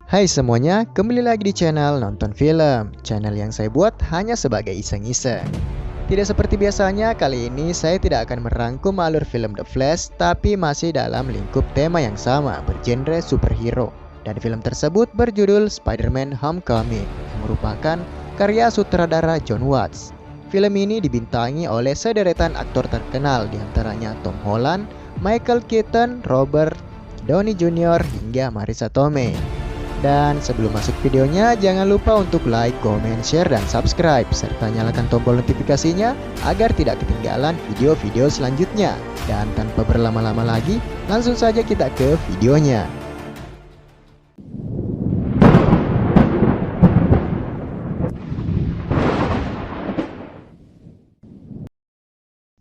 Hai semuanya, kembali lagi di channel Nonton Film, channel yang saya buat hanya sebagai iseng-iseng. Tidak seperti biasanya, kali ini saya tidak akan merangkum alur film The Flash, tapi masih dalam lingkup tema yang sama, bergenre superhero. Dan film tersebut berjudul Spider-Man Homecoming, yang merupakan karya sutradara John Watts. Film ini dibintangi oleh sederetan aktor terkenal, diantaranya Tom Holland, Michael Keaton, Robert Downey Jr. hingga Marisa Tomei. Dan sebelum masuk videonya, jangan lupa untuk like, comment, share, dan subscribe, serta nyalakan tombol notifikasinya agar tidak ketinggalan video-video selanjutnya. Dan tanpa berlama-lama lagi, langsung saja kita ke videonya.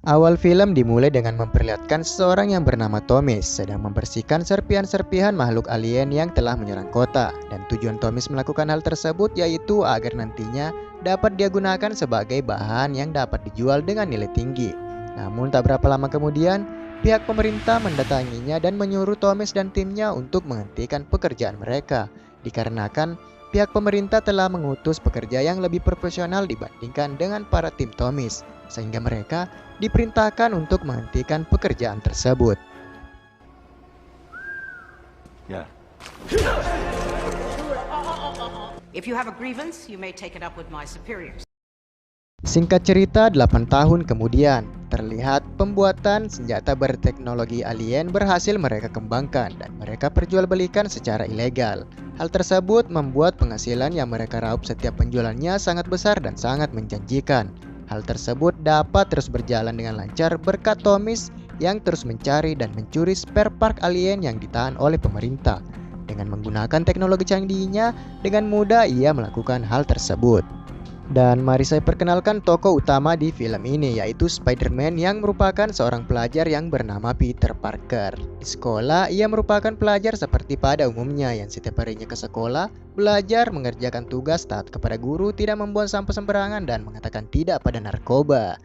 Awal film dimulai dengan memperlihatkan seseorang yang bernama Thomas sedang membersihkan serpihan-serpihan makhluk alien yang telah menyerang kota. Dan tujuan Thomas melakukan hal tersebut yaitu agar nantinya dapat dia gunakan sebagai bahan yang dapat dijual dengan nilai tinggi. Namun tak berapa lama kemudian, pihak pemerintah mendatanginya dan menyuruh Thomas dan timnya untuk menghentikan pekerjaan mereka. Dikarenakan pihak pemerintah telah mengutus pekerja yang lebih profesional dibandingkan dengan para tim Thomas, sehingga mereka diperintahkan untuk menghentikan pekerjaan tersebut. Yeah. If you have a grievance, you may take it up with my superiors. Singkat cerita, 8 tahun kemudian, terlihat pembuatan senjata berteknologi alien berhasil mereka kembangkan dan mereka perjualbelikan secara ilegal. Hal tersebut membuat penghasilan yang mereka raup setiap penjualannya sangat besar dan sangat menjanjikan. Hal tersebut dapat terus berjalan dengan lancar berkat Thomas yang terus mencari dan mencuri spare part alien yang ditahan oleh pemerintah. Dengan menggunakan teknologi canggihnya, dengan mudah ia melakukan hal tersebut. Dan mari saya perkenalkan tokoh utama di film ini, yaitu Spider-Man yang merupakan seorang pelajar yang bernama Peter Parker. Di sekolah, ia merupakan pelajar seperti pada umumnya yang setiap harinya ke sekolah, belajar, mengerjakan tugas, taat kepada guru, tidak membuang sampah sembarangan, dan mengatakan tidak pada narkoba.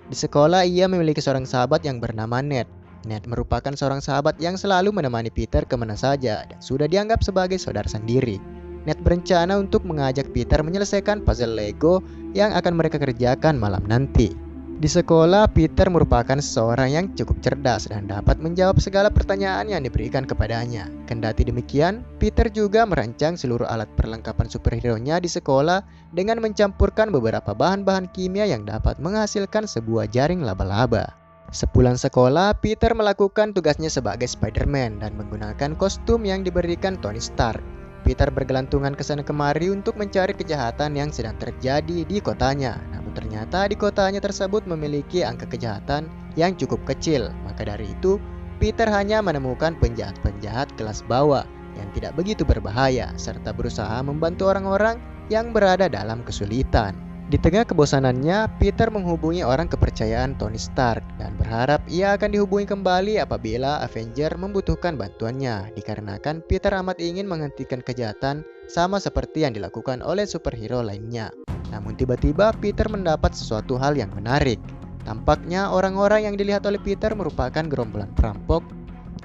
Di sekolah, ia memiliki seorang sahabat yang bernama Ned. Ned merupakan seorang sahabat yang selalu menemani Peter kemana saja dan sudah dianggap sebagai saudara sendiri. Ned berencana untuk mengajak Peter menyelesaikan puzzle Lego yang akan mereka kerjakan malam nanti. Di sekolah, Peter merupakan seseorang yang cukup cerdas dan dapat menjawab segala pertanyaan yang diberikan kepadanya. Kendati demikian, Peter juga merancang seluruh alat perlengkapan superhero-nya di sekolah dengan mencampurkan beberapa bahan-bahan kimia yang dapat menghasilkan sebuah jaring laba-laba. Sepulang sekolah, Peter melakukan tugasnya sebagai Spider-Man dan menggunakan kostum yang diberikan Tony Stark. Peter bergelantungan ke sana kemari untuk mencari kejahatan yang sedang terjadi di kotanya. Namun ternyata di kotanya tersebut memiliki angka kejahatan yang cukup kecil. Maka dari itu, Peter hanya menemukan penjahat-penjahat kelas bawah yang tidak begitu berbahaya, serta berusaha membantu orang-orang yang berada dalam kesulitan. Di tengah kebosanannya, Peter menghubungi orang kepercayaan Tony Stark dan berharap ia akan dihubungi kembali apabila Avenger membutuhkan bantuannya, dikarenakan Peter amat ingin menghentikan kejahatan sama seperti yang dilakukan oleh superhero lainnya. Namun tiba-tiba Peter mendapat sesuatu hal yang menarik. Tampaknya orang-orang yang dilihat oleh Peter merupakan gerombolan perampok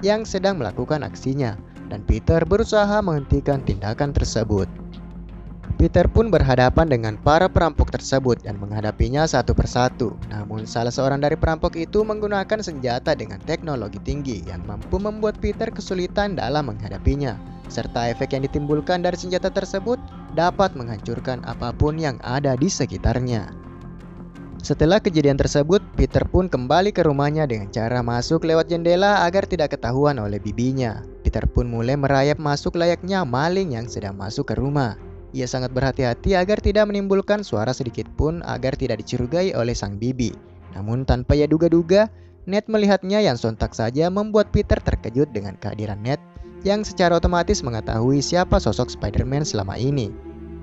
yang sedang melakukan aksinya, dan Peter berusaha menghentikan tindakan tersebut. Peter pun berhadapan dengan para perampok tersebut dan menghadapinya satu persatu. Namun salah seorang dari perampok itu menggunakan senjata dengan teknologi tinggi yang mampu membuat Peter kesulitan dalam menghadapinya. Serta efek yang ditimbulkan dari senjata tersebut dapat menghancurkan apapun yang ada di sekitarnya. Setelah kejadian tersebut, Peter pun kembali ke rumahnya dengan cara masuk lewat jendela agar tidak ketahuan oleh bibinya. Peter pun mulai merayap masuk layaknya maling yang sedang masuk ke rumah. Ia sangat berhati-hati agar tidak menimbulkan suara sedikit pun agar tidak dicurigai oleh sang bibi. Namun tanpa ia duga-duga, Ned melihatnya yang sontak saja membuat Peter terkejut dengan kehadiran Ned yang secara otomatis mengetahui siapa sosok Spider-Man selama ini.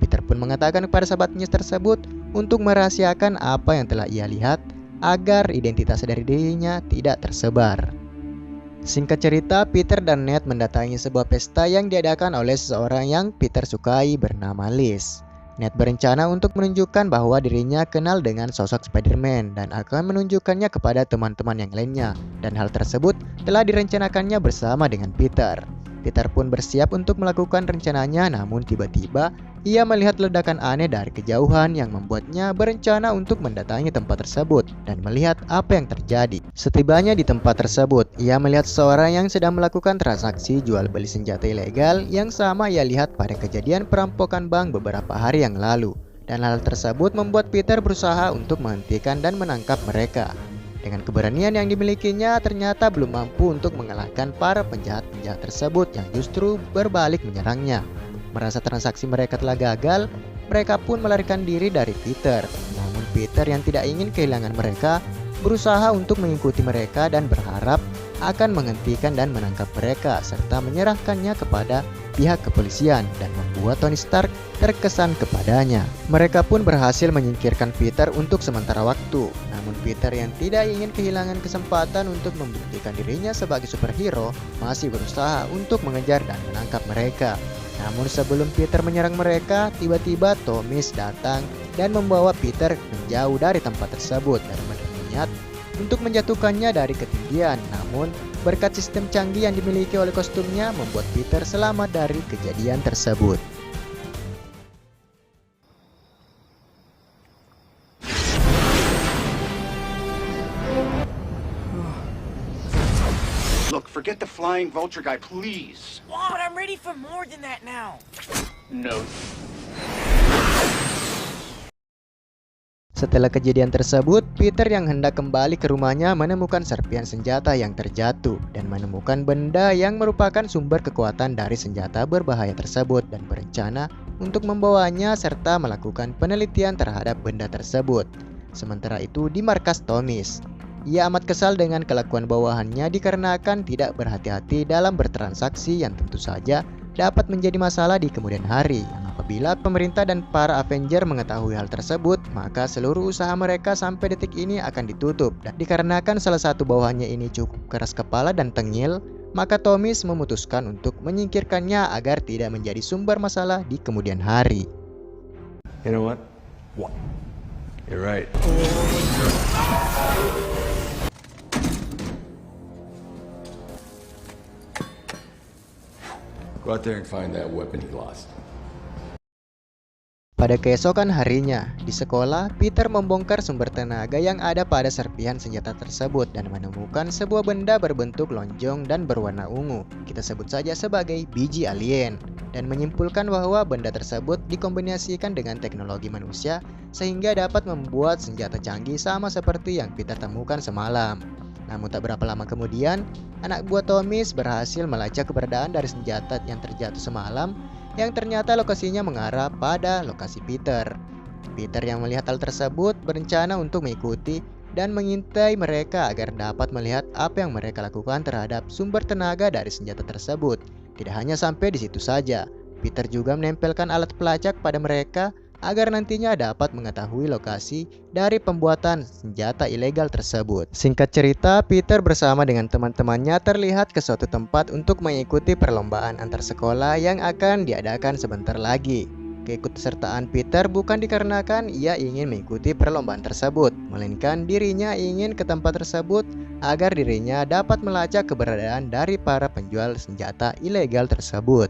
Peter pun mengatakan kepada sahabatnya tersebut untuk merahasiakan apa yang telah ia lihat agar identitas dari dirinya tidak tersebar. Singkat cerita, Peter dan Ned mendatangi sebuah pesta yang diadakan oleh seseorang yang Peter sukai bernama Liz. Ned berencana untuk menunjukkan bahwa dirinya kenal dengan sosok Spider-Man dan akan menunjukkannya kepada teman-teman yang lainnya, dan hal tersebut telah direncanakannya bersama dengan Peter. Peter pun bersiap untuk melakukan rencananya, namun tiba-tiba ia melihat ledakan aneh dari kejauhan yang membuatnya berencana untuk mendatangi tempat tersebut dan melihat apa yang terjadi. Setibanya di tempat tersebut, ia melihat seseorang yang sedang melakukan transaksi jual beli senjata ilegal yang sama ia lihat pada kejadian perampokan bank beberapa hari yang lalu. Dan hal tersebut membuat Peter berusaha untuk menghentikan dan menangkap mereka. Dengan keberanian yang dimilikinya, ternyata belum mampu untuk mengalahkan para penjahat-penjahat tersebut yang justru berbalik menyerangnya. Merasa transaksi mereka telah gagal, mereka pun melarikan diri dari Peter. Namun Peter yang tidak ingin kehilangan mereka, berusaha untuk mengikuti mereka dan berharap akan menghentikan dan menangkap mereka serta menyerahkannya kepada pihak kepolisian dan membuat Tony Stark terkesan kepadanya. Mereka pun berhasil menyingkirkan Peter untuk sementara waktu. Namun Peter yang tidak ingin kehilangan kesempatan untuk membuktikan dirinya sebagai superhero masih berusaha untuk mengejar dan menangkap mereka. Namun sebelum Peter menyerang mereka, tiba-tiba Thomas datang dan membawa Peter menjauh dari tempat tersebut dan berniat untuk menjatuhkannya dari ketinggian. Namun berkat sistem canggih yang dimiliki oleh kostumnya membuat Peter selamat dari kejadian tersebut. Look, forget the flying vulture guy, please. What? I'm ready for more than that now. No. Setelah kejadian tersebut, Peter yang hendak kembali ke rumahnya menemukan serpian senjata yang terjatuh dan menemukan benda yang merupakan sumber kekuatan dari senjata berbahaya tersebut dan berencana untuk membawanya serta melakukan penelitian terhadap benda tersebut. Sementara itu di markas Thomas, ia amat kesal dengan kelakuan bawahannya dikarenakan tidak berhati-hati dalam bertransaksi yang tentu saja dapat menjadi masalah di kemudian hari. Apabila pemerintah dan para Avenger mengetahui hal tersebut, maka seluruh usaha mereka sampai detik ini akan ditutup. Dan dikarenakan salah satu bawahannya ini cukup keras kepala dan tengil, maka Thomas memutuskan untuk menyingkirkannya agar tidak menjadi sumber masalah di kemudian hari. You know what? What? You're right. Go out there and find that weapon he lost. Pada keesokan harinya, di sekolah, Peter membongkar sumber tenaga yang ada pada serpihan senjata tersebut dan menemukan sebuah benda berbentuk lonjong dan berwarna ungu. Kita sebut saja sebagai biji alien, dan menyimpulkan bahwa benda tersebut dikombinasikan dengan teknologi manusia sehingga dapat membuat senjata canggih sama seperti yang Peter temukan semalam. Namun tak berapa lama kemudian, anak buah Thomas berhasil melacak keberadaan dari senjata yang terjatuh semalam yang ternyata lokasinya mengarah pada lokasi Peter. Peter yang melihat hal tersebut berencana untuk mengikuti dan mengintai mereka agar dapat melihat apa yang mereka lakukan terhadap sumber tenaga dari senjata tersebut. Tidak hanya sampai di situ saja, Peter juga menempelkan alat pelacak pada mereka agar nantinya dapat mengetahui lokasi dari pembuatan senjata ilegal tersebut. Singkat cerita, Peter bersama dengan teman-temannya terlihat ke suatu tempat untuk mengikuti perlombaan antar sekolah yang akan diadakan sebentar lagi. Keikutsertaan Peter bukan dikarenakan ia ingin mengikuti perlombaan tersebut, melainkan dirinya ingin ke tempat tersebut agar dirinya dapat melacak keberadaan dari para penjual senjata ilegal tersebut.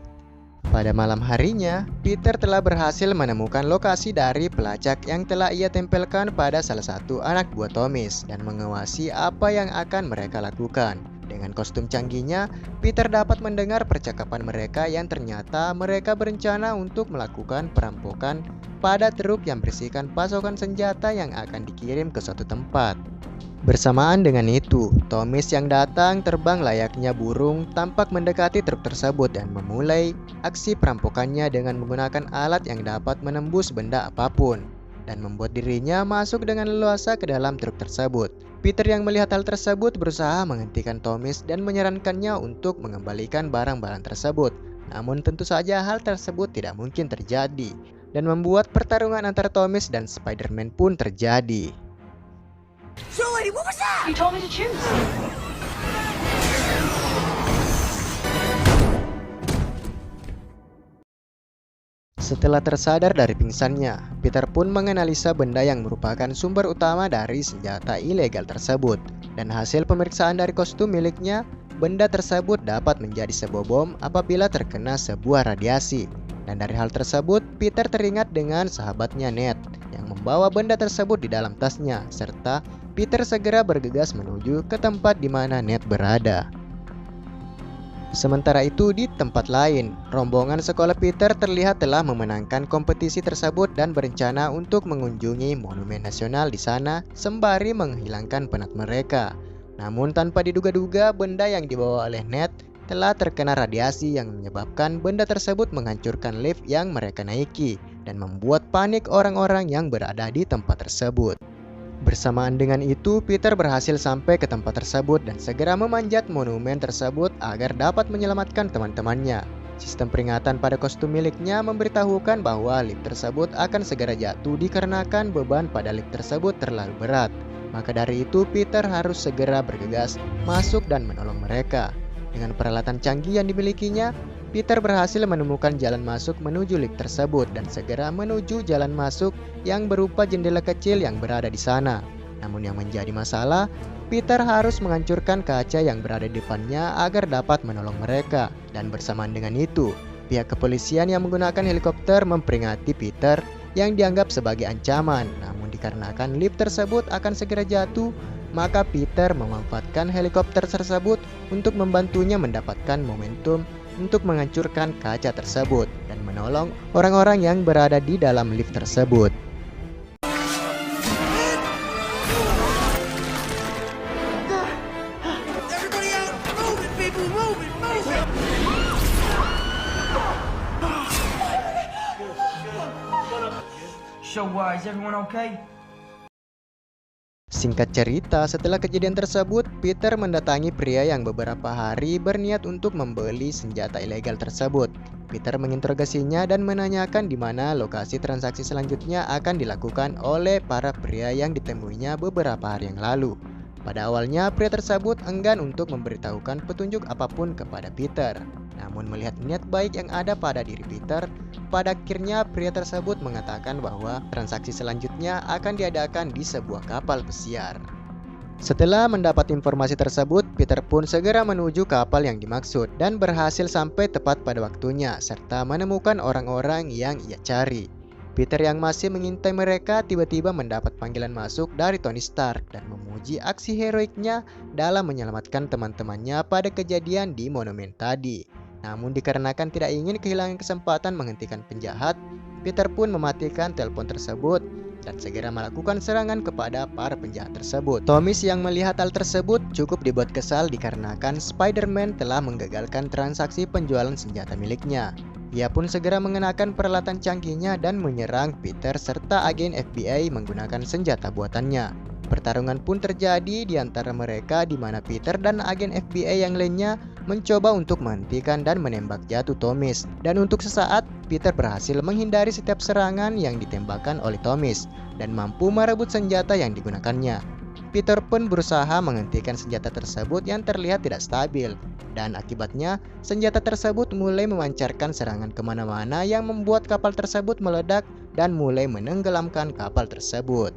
Pada malam harinya, Peter telah berhasil menemukan lokasi dari pelacak yang telah ia tempelkan pada salah satu anak buah Thomas dan mengawasi apa yang akan mereka lakukan. Dengan kostum canggihnya, Peter dapat mendengar percakapan mereka yang ternyata mereka berencana untuk melakukan perampokan pada truk yang berisikan pasokan senjata yang akan dikirim ke suatu tempat. Bersamaan dengan itu, Thomas yang datang terbang layaknya burung tampak mendekati truk tersebut dan memulai aksi perampokannya dengan menggunakan alat yang dapat menembus benda apapun dan membuat dirinya masuk dengan leluasa ke dalam truk tersebut. Peter yang melihat hal tersebut berusaha menghentikan Thomas dan menyarankannya untuk mengembalikan barang-barang tersebut. Namun tentu saja hal tersebut tidak mungkin terjadi dan membuat pertarungan antara Thomas dan Spider-Man pun terjadi. So, lady, what was that? You told me to choose. Setelah tersadar dari pingsannya, Peter pun menganalisa benda yang merupakan sumber utama dari senjata ilegal tersebut. Dan hasil pemeriksaan dari kostum miliknya, benda tersebut dapat menjadi sebuah bom apabila terkena sebuah radiasi. Dan dari hal tersebut, Peter teringat dengan sahabatnya Ned yang membawa benda tersebut di dalam tasnya, serta Peter segera bergegas menuju ke tempat di mana Ned berada. Sementara itu di tempat lain, rombongan sekolah Peter terlihat telah memenangkan kompetisi tersebut dan berencana untuk mengunjungi monumen nasional di sana sembari menghilangkan penat mereka. Namun tanpa diduga-duga, benda yang dibawa oleh Ned telah terkena radiasi yang menyebabkan benda tersebut menghancurkan lift yang mereka naiki dan membuat panik orang-orang yang berada di tempat tersebut. Bersamaan dengan itu, Peter berhasil sampai ke tempat tersebut dan segera memanjat monumen tersebut agar dapat menyelamatkan teman-temannya. Sistem peringatan pada kostum miliknya memberitahukan bahwa lift tersebut akan segera jatuh dikarenakan beban pada lift tersebut terlalu berat. Maka dari itu, Peter harus segera bergegas masuk dan menolong mereka. Dengan peralatan canggih yang dimilikinya, Peter berhasil menemukan jalan masuk menuju lift tersebut dan segera menuju jalan masuk yang berupa jendela kecil yang berada di sana. Namun yang menjadi masalah, Peter harus menghancurkan kaca yang berada di depannya agar dapat menolong mereka. Dan bersamaan dengan itu, pihak kepolisian yang menggunakan helikopter memperingati Peter yang dianggap sebagai ancaman. Namun dikarenakan lift tersebut akan segera jatuh, maka Peter memanfaatkan helikopter tersebut untuk membantunya mendapatkan momentum untuk menghancurkan kaca tersebut dan menolong orang-orang yang berada di dalam lift tersebut. Everybody out! Move it, people! Move it! Move it! So, is everyone okay? Singkat cerita, setelah kejadian tersebut, Peter mendatangi pria yang beberapa hari berniat untuk membeli senjata ilegal tersebut. Peter menginterogasinya dan menanyakan di mana lokasi transaksi selanjutnya akan dilakukan oleh para pria yang ditemuinya beberapa hari yang lalu. Pada awalnya, pria tersebut enggan untuk memberitahukan petunjuk apapun kepada Peter. Namun melihat niat baik yang ada pada diri Peter, pada akhirnya pria tersebut mengatakan bahwa transaksi selanjutnya akan diadakan di sebuah kapal pesiar. Setelah mendapat informasi tersebut, Peter pun segera menuju kapal yang dimaksud dan berhasil sampai tepat pada waktunya serta menemukan orang-orang yang ia cari. Peter yang masih mengintai mereka tiba-tiba mendapat panggilan masuk dari Tony Stark dan memuji aksi heroiknya dalam menyelamatkan teman-temannya pada kejadian di monumen tadi. Namun dikarenakan tidak ingin kehilangan kesempatan menghentikan penjahat, Peter pun mematikan telepon tersebut dan segera melakukan serangan kepada para penjahat tersebut. Thomas yang melihat hal tersebut cukup dibuat kesal dikarenakan Spider-Man telah menggagalkan transaksi penjualan senjata miliknya. Ia pun segera mengenakan peralatan canggihnya dan menyerang Peter serta agen FBI menggunakan senjata buatannya. Pertarungan pun terjadi di antara mereka di mana Peter dan agen FBI yang lainnya mencoba untuk menghentikan dan menembak jatuh Thomas. Dan untuk sesaat, Peter berhasil menghindari setiap serangan yang ditembakkan oleh Thomas dan mampu merebut senjata yang digunakannya. Peter pun berusaha menghentikan senjata tersebut yang terlihat tidak stabil. Dan akibatnya, senjata tersebut mulai memancarkan serangan kemana-mana yang membuat kapal tersebut meledak dan mulai menenggelamkan kapal tersebut.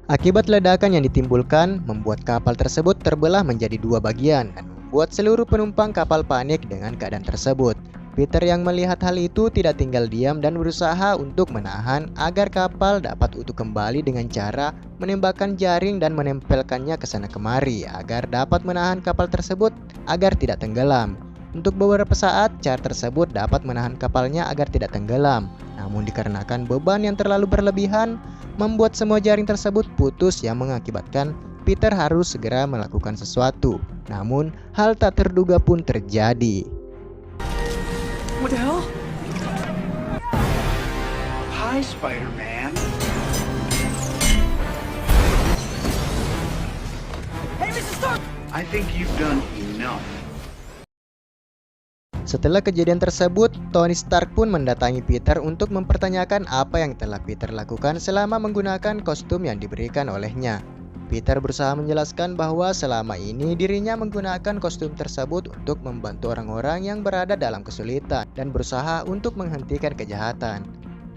Akibat ledakan yang ditimbulkan, membuat kapal tersebut terbelah menjadi dua bagian dan membuat seluruh penumpang kapal panik dengan keadaan tersebut. Peter yang melihat hal itu tidak tinggal diam dan berusaha untuk menahan agar kapal dapat utuh kembali dengan cara menembakkan jaring dan menempelkannya ke sana kemari agar dapat menahan kapal tersebut agar tidak tenggelam. Untuk beberapa saat, cara tersebut dapat menahan kapalnya agar tidak tenggelam. Namun dikarenakan beban yang terlalu berlebihan, membuat semua jaring tersebut putus yang mengakibatkan Peter harus segera melakukan sesuatu. Namun, hal tak terduga pun terjadi. What the hell? Hi, Spider-Man. Hey, Mr. Stark! I think you've done enough. Setelah kejadian tersebut, Tony Stark pun mendatangi Peter untuk mempertanyakan apa yang telah Peter lakukan selama menggunakan kostum yang diberikan olehnya. Peter berusaha menjelaskan bahwa selama ini dirinya menggunakan kostum tersebut untuk membantu orang-orang yang berada dalam kesulitan dan berusaha untuk menghentikan kejahatan.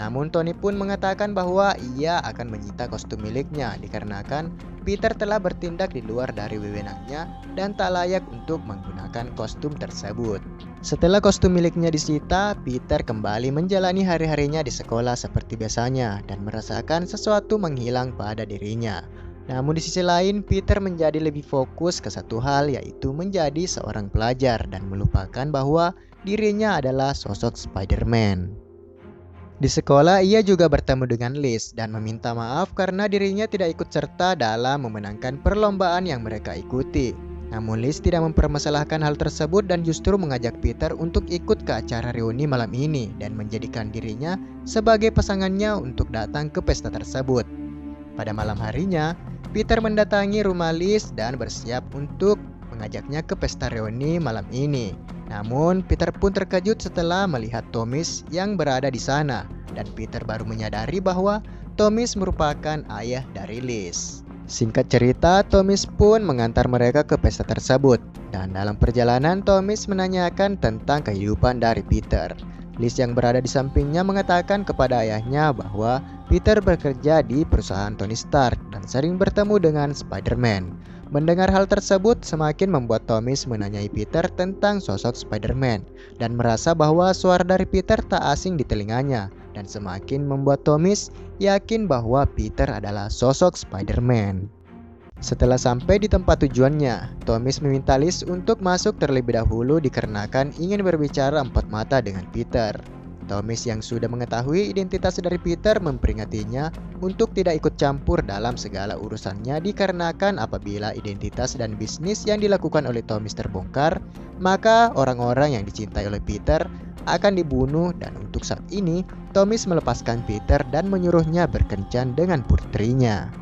Namun Tony pun mengatakan bahwa ia akan menyita kostum miliknya dikarenakan Peter telah bertindak di luar dari wewenangnya dan tak layak untuk menggunakan kostum tersebut. Setelah kostum miliknya disita, Peter kembali menjalani hari-harinya di sekolah seperti biasanya dan merasakan sesuatu menghilang pada dirinya. Namun di sisi lain, Peter menjadi lebih fokus ke satu hal, yaitu menjadi seorang pelajar dan melupakan bahwa dirinya adalah sosok Spider-Man. Di sekolah, ia juga bertemu dengan Liz dan meminta maaf karena dirinya tidak ikut serta dalam memenangkan perlombaan yang mereka ikuti. Namun Liz tidak mempermasalahkan hal tersebut dan justru mengajak Peter untuk ikut ke acara reuni malam ini dan menjadikan dirinya sebagai pasangannya untuk datang ke pesta tersebut. Pada malam harinya, Peter mendatangi rumah Liz dan bersiap untuk mengajaknya ke pesta reuni malam ini. Namun, Peter pun terkejut setelah melihat Thomas yang berada di sana, dan Peter baru menyadari bahwa Thomas merupakan ayah dari Liz. Singkat cerita, Thomas pun mengantar mereka ke pesta tersebut, dan dalam perjalanan Thomas menanyakan tentang kehidupan dari Peter. Liz yang berada di sampingnya mengatakan kepada ayahnya bahwa Peter bekerja di perusahaan Tony Stark dan sering bertemu dengan Spider-Man. Mendengar hal tersebut semakin membuat Thomas menanyai Peter tentang sosok Spider-Man dan merasa bahwa suara dari Peter tak asing di telinganya dan semakin membuat Thomas yakin bahwa Peter adalah sosok Spider-Man. Setelah sampai di tempat tujuannya, Thomas meminta Liz untuk masuk terlebih dahulu dikarenakan ingin berbicara empat mata dengan Peter. Thomas yang sudah mengetahui identitas dari Peter memperingatinya untuk tidak ikut campur dalam segala urusannya dikarenakan apabila identitas dan bisnis yang dilakukan oleh Thomas terbongkar, maka orang-orang yang dicintai oleh Peter akan dibunuh dan untuk saat ini Thomas melepaskan Peter dan menyuruhnya berkencan dengan putrinya.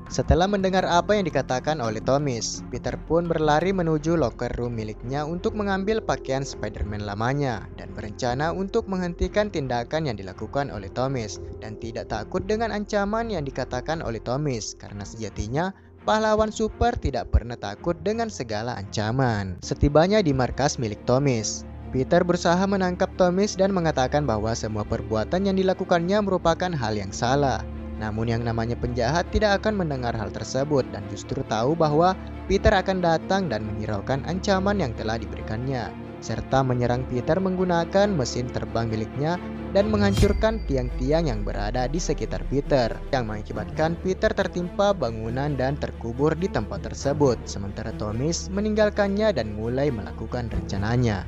Setelah mendengar apa yang dikatakan oleh Thomas, Peter pun berlari menuju locker room miliknya untuk mengambil pakaian Spider-Man lamanya dan berencana untuk menghentikan tindakan yang dilakukan oleh Thomas dan tidak takut dengan ancaman yang dikatakan oleh Thomas karena sejatinya pahlawan super tidak pernah takut dengan segala ancaman. Setibanya di markas milik Thomas, Peter berusaha menangkap Thomas dan mengatakan bahwa semua perbuatan yang dilakukannya merupakan hal yang salah. Namun yang namanya penjahat tidak akan mendengar hal tersebut dan justru tahu bahwa Peter akan datang dan menghiraukan ancaman yang telah diberikannya, serta menyerang Peter menggunakan mesin terbang miliknya dan menghancurkan tiang-tiang yang berada di sekitar Peter, yang mengakibatkan Peter tertimpa bangunan dan terkubur di tempat tersebut, sementara Thomas meninggalkannya dan mulai melakukan rencananya.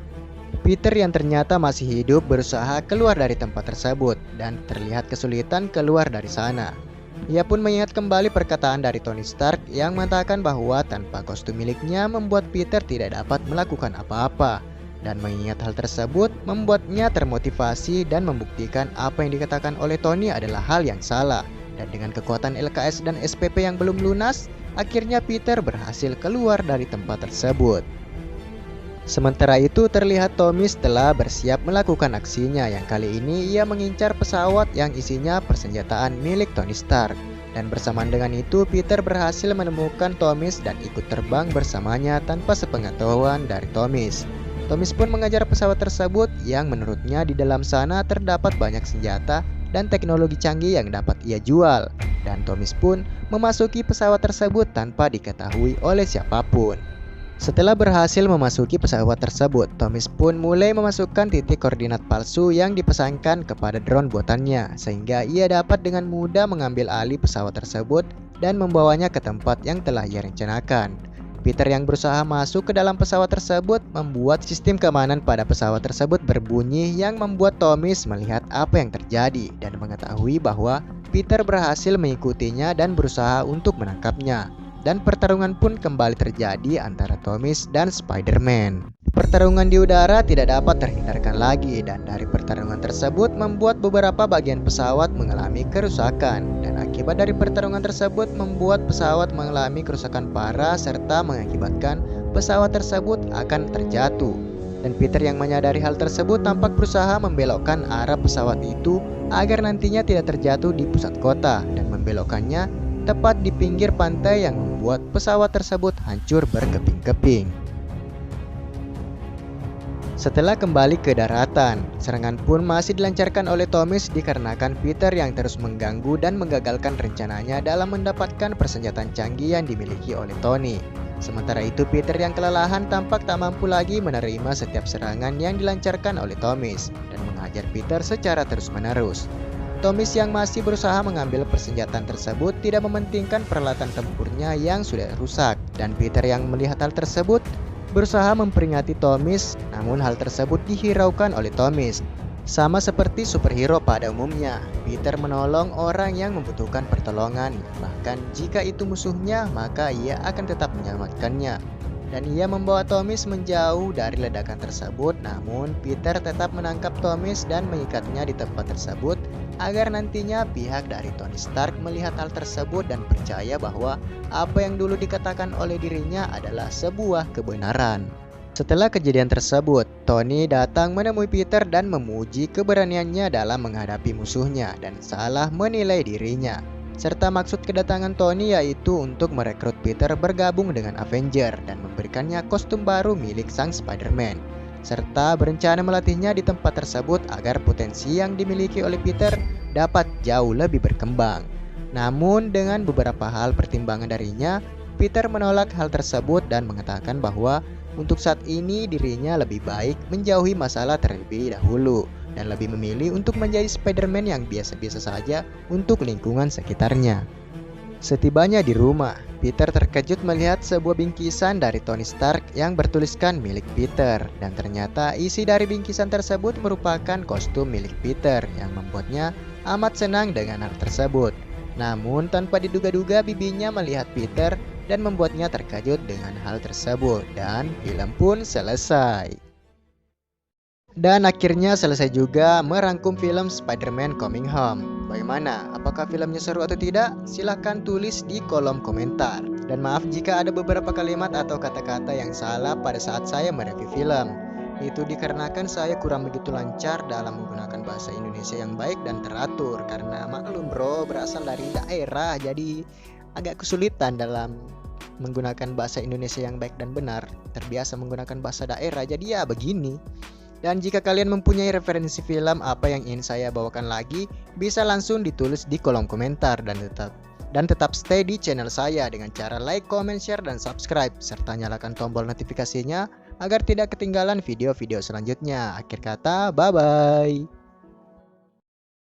Peter yang ternyata masih hidup berusaha keluar dari tempat tersebut dan terlihat kesulitan keluar dari sana. Ia pun mengingat kembali perkataan dari Tony Stark yang mengatakan bahwa tanpa kostum miliknya membuat Peter tidak dapat melakukan apa-apa. Dan mengingat hal tersebut membuatnya termotivasi dan membuktikan apa yang dikatakan oleh Tony adalah hal yang salah. Dan dengan kekuatan LKS dan SPP yang belum lunas, akhirnya Peter berhasil keluar dari tempat tersebut. Sementara itu terlihat Thomas telah bersiap melakukan aksinya yang kali ini ia mengincar pesawat yang isinya persenjataan milik Tony Stark. Dan bersamaan dengan itu Peter berhasil menemukan Thomas dan ikut terbang bersamanya tanpa sepengetahuan dari Thomas. Thomas pun mengejar pesawat tersebut yang menurutnya di dalam sana terdapat banyak senjata dan teknologi canggih yang dapat ia jual. Dan Thomas pun memasuki pesawat tersebut tanpa diketahui oleh siapapun. Setelah berhasil memasuki pesawat tersebut, Thomas pun mulai memasukkan titik koordinat palsu yang dipesankan kepada drone buatannya, sehingga ia dapat dengan mudah mengambil alih pesawat tersebut dan membawanya ke tempat yang telah ia rencanakan. Peter yang berusaha masuk ke dalam pesawat tersebut membuat sistem keamanan pada pesawat tersebut berbunyi yang membuat Thomas melihat apa yang terjadi dan mengetahui bahwa Peter berhasil mengikutinya dan berusaha untuk menangkapnya. Dan pertarungan pun kembali terjadi antara Thomas dan Spider-Man. Pertarungan di udara tidak dapat terhindarkan lagi dan dari pertarungan tersebut membuat beberapa bagian pesawat mengalami kerusakan. Dan akibat dari pertarungan tersebut membuat pesawat mengalami kerusakan parah serta mengakibatkan pesawat tersebut akan terjatuh. Dan Peter yang menyadari hal tersebut tampak berusaha membelokkan arah pesawat itu agar nantinya tidak terjatuh di pusat kota dan membelokkannya tepat di pinggir pantai yang membuat pesawat tersebut hancur berkeping-keping. Setelah kembali ke daratan, serangan pun masih dilancarkan oleh Thomas dikarenakan Peter yang terus mengganggu dan menggagalkan rencananya dalam mendapatkan persenjataan canggih yang dimiliki oleh Tony. Sementara itu Peter yang kelelahan tampak tak mampu lagi menerima setiap serangan yang dilancarkan oleh Thomas dan menghajar Peter secara terus-menerus. Thomas yang masih berusaha mengambil persenjataan tersebut tidak mementingkan peralatan tempurnya yang sudah rusak, dan Peter yang melihat hal tersebut berusaha memperingati Thomas, namun hal tersebut dihiraukan oleh Thomas. Sama seperti superhero pada umumnya, Peter menolong orang yang membutuhkan pertolongan, bahkan jika itu musuhnya maka ia akan tetap menyelamatkannya. Dan ia membawa Thomas menjauh dari ledakan tersebut, namun Peter tetap menangkap Thomas dan mengikatnya di tempat tersebut agar nantinya pihak dari Tony Stark melihat hal tersebut dan percaya bahwa apa yang dulu dikatakan oleh dirinya adalah sebuah kebenaran. Setelah kejadian tersebut, Tony datang menemui Peter dan memuji keberaniannya dalam menghadapi musuhnya dan salah menilai dirinya. Serta maksud kedatangan Tony yaitu untuk merekrut Peter bergabung dengan Avenger dan memberikannya kostum baru milik sang Spider-Man, serta berencana melatihnya di tempat tersebut agar potensi yang dimiliki oleh Peter dapat jauh lebih berkembang. Namun dengan beberapa hal pertimbangan darinya, Peter menolak hal tersebut dan mengatakan bahwa untuk saat ini dirinya lebih baik menjauhi masalah terlebih dahulu dan lebih memilih untuk menjadi Spider-Man yang biasa-biasa saja untuk lingkungan sekitarnya. Setibanya di rumah, Peter terkejut melihat sebuah bingkisan dari Tony Stark yang bertuliskan milik Peter, dan ternyata isi dari bingkisan tersebut merupakan kostum milik Peter yang membuatnya amat senang dengan hal tersebut. Namun tanpa diduga-duga bibinya melihat Peter dan membuatnya terkejut dengan hal tersebut, dan film pun selesai. Dan akhirnya selesai juga merangkum film Spider-Man Coming Home. Bagaimana? Apakah filmnya seru atau tidak? Silahkan tulis di kolom komentar. Dan maaf jika ada beberapa kalimat atau kata-kata yang salah pada saat saya mereview film. Itu dikarenakan saya kurang begitu lancar dalam menggunakan bahasa Indonesia yang baik dan teratur. Karena maklum bro, berasal dari daerah, jadi agak kesulitan dalam menggunakan bahasa Indonesia yang baik dan benar. Terbiasa menggunakan bahasa daerah, jadi ya begini. Dan jika kalian mempunyai referensi film apa yang ingin saya bawakan lagi, bisa langsung ditulis di kolom komentar dan tetap stay di channel saya dengan cara like, comment, share, dan subscribe serta nyalakan tombol notifikasinya agar tidak ketinggalan video-video selanjutnya. Akhir kata, bye bye.